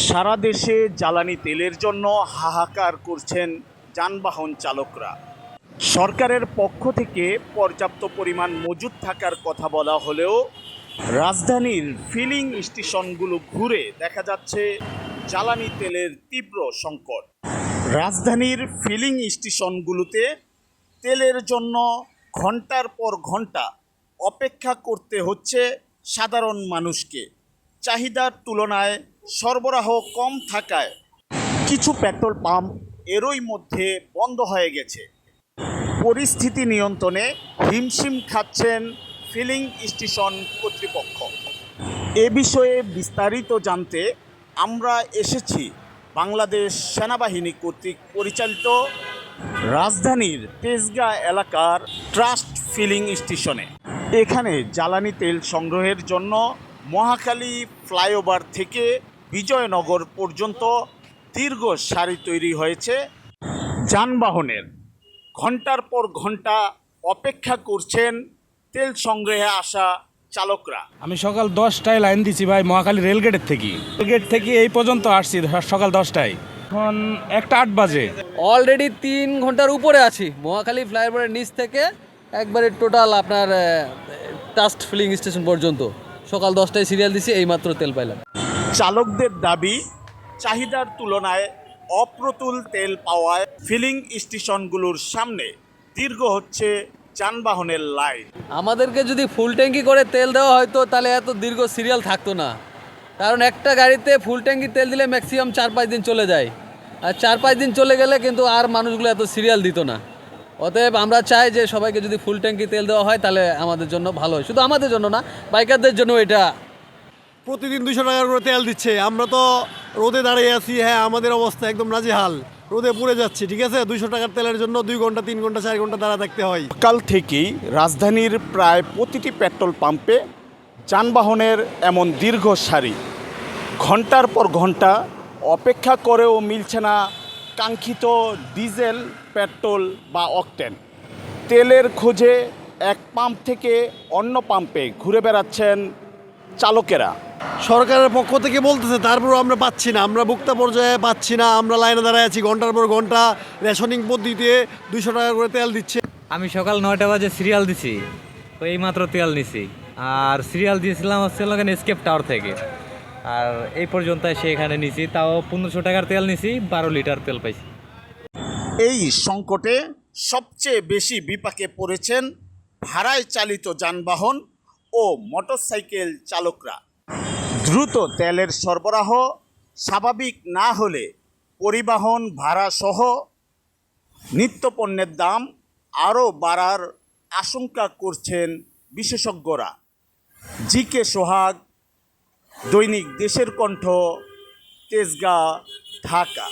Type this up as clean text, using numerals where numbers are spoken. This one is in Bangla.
সারা দেশে জ্বালানি তেলের জন্য হাহাকার করছেন যানবাহন চালকরা। সরকারের পক্ষ থেকে পর্যাপ্ত পরিমাণ মজুদ থাকার কথা বলা হলেও রাজধানীর ফিলিং স্টেশনগুলো ঘুরে দেখা যাচ্ছে জ্বালানি তেলের তীব্র সংকট। রাজধানীর ফিলিং স্টেশনগুলোতে তেলের জন্য ঘন্টার পর ঘন্টা অপেক্ষা করতে হচ্ছে সাধারণ মানুষকে। চাহিদার তুলনায় সরবরাহ কম থাকায় কিছু পেট্রোল পাম্প এরই মধ্যে বন্ধ হয়ে গেছে। পরিস্থিতি নিয়ন্ত্রণে হিমশিম খাচ্ছেন ফিলিং স্টেশন কর্তৃপক্ষ। এ বিষয়ে বিস্তারিত জানতে আমরা এসেছি বাংলাদেশ সেনাবাহিনী কর্তৃক পরিচালিত রাজধানীর তেজগাঁ এলাকার ট্রাস্ট ফিলিং স্টেশনে। এখানে জ্বালানি তেল সংগ্রহের জন্য মহাখালী ফ্লাইওভার থেকে বিজয়নগর পর্যন্ত দীর্ঘ সারি তৈরি হয়েছে যানবাহনের। ঘন্টার পর ঘন্টা অপেক্ষা করছেন তেল সংগ্রহে আসা চালকরা। আমি সকাল 10টায় লাইন দিছি ভাই, মহাখালী রেলগেটের থেকে। রেলগেট থেকে এই পর্যন্ত আসছি সকাল 10টায়, এখন 1:08 বাজে। অলরেডি 3 ঘন্টার উপরে আছি মহাখালী ফ্লাইওভারের নিচ থেকে একবারে টোটাল আপনার ট্রাস্ট ফিলিং স্টেশন পর্যন্ত। সকাল 10টায় সিরিয়াল দিছি, এইমাত্র তেল পাইলাম। চালকদের দাবি, চাহিদার তুলনায় অপ্রতুল তেল পাওয়ায় ফিলিং স্টেশনগুলোর সামনে দীর্ঘ হচ্ছে যানবাহনের লাইন। আমাদেরকে যদি ফুল ট্যাঙ্কি করে তেল দেওয়া হয়তো তাহলে এত দীর্ঘ সিরিয়াল থাকতো না, কারণ একটা গাড়িতে ফুল ট্যাঙ্কি তেল দিলে ম্যাক্সিমাম 4-5 দিন চলে যায়, আর 4-5 দিন চলে গেলে কিন্তু আর মানুষগুলো এত সিরিয়াল দিত না। অতএব আমরা চাই যে সবাইকে যদি ফুল ট্যাঙ্কি তেল দেওয়া হয় তাহলে আমাদের জন্য ভালো হয়, শুধু আমাদের জন্য না, বাইকারদের জন্য। এটা প্রতিদিন 200 টাকা করে তেল দিচ্ছে, আমরা তো রোদে দাঁড়িয়ে আছি। হ্যাঁ, আমাদের অবস্থা একদম নাজেহাল, রোদে পুড়ে যাচ্ছে। ঠিক আছে, 200 টাকার তেলের জন্য 2 ঘন্টা 3 ঘন্টা 4 ঘন্টা দাঁড়া থাকতে হয়। সকাল থেকেই রাজধানীর প্রায় প্রতিটি পেট্রোল পাম্পে যানবাহনের এমন দীর্ঘ সারি। ঘন্টার পর ঘন্টা অপেক্ষা করেও মিলছে না কাঙ্ক্ষিত ডিজেল, পেট্রোল বা অকটেন। তেলের খোঁজে এক পাম্প থেকে অন্য পাম্পে ঘুরে বেড়াচ্ছেন চালকেরা। সরকারের পক্ষ থেকে বলতেছে, তারপরেও আমরা পাচ্ছি না, আমরা ভোক্তা পর্যায়ে পাচ্ছি না। আমরা লাইনে দাঁড়ায় আছি ঘন্টার পর ঘন্টা, রেশনিং পদ্ধতিতে 200 টাকা করে তেল দিচ্ছে। আমি সকাল 9টা বাজে সিরিয়াল দিছি, তো এইমাত্র তেল নিছি। আর সিরিয়াল দিয়েছিলাম হচ্ছে এসকেপ টাওয়ার থেকে, আর এই পর্যন্ত এসে এখানে নিছি, তাও 1500 টাকার তেল নিছি, 12 লিটার তেল পাইছি। এই সংকটে সবচেয়ে বেশি বিপাকে পড়েছেন ভাড়ায় চালিত যানবাহন ও মোটরসাইকেল চালকরা। দ্রুত তেলের সরবরাহ স্বাভাবিক না হলে পরিবহন ভাড়া সহ নিত্যপণ্যের দাম আরও বাড়ার আশঙ্কা করছেন বিশেষজ্ঞরা। জি.কে. সোহাগ, দৈনিক দেশের কণ্ঠ, তেজগাঁ, ঢাকা।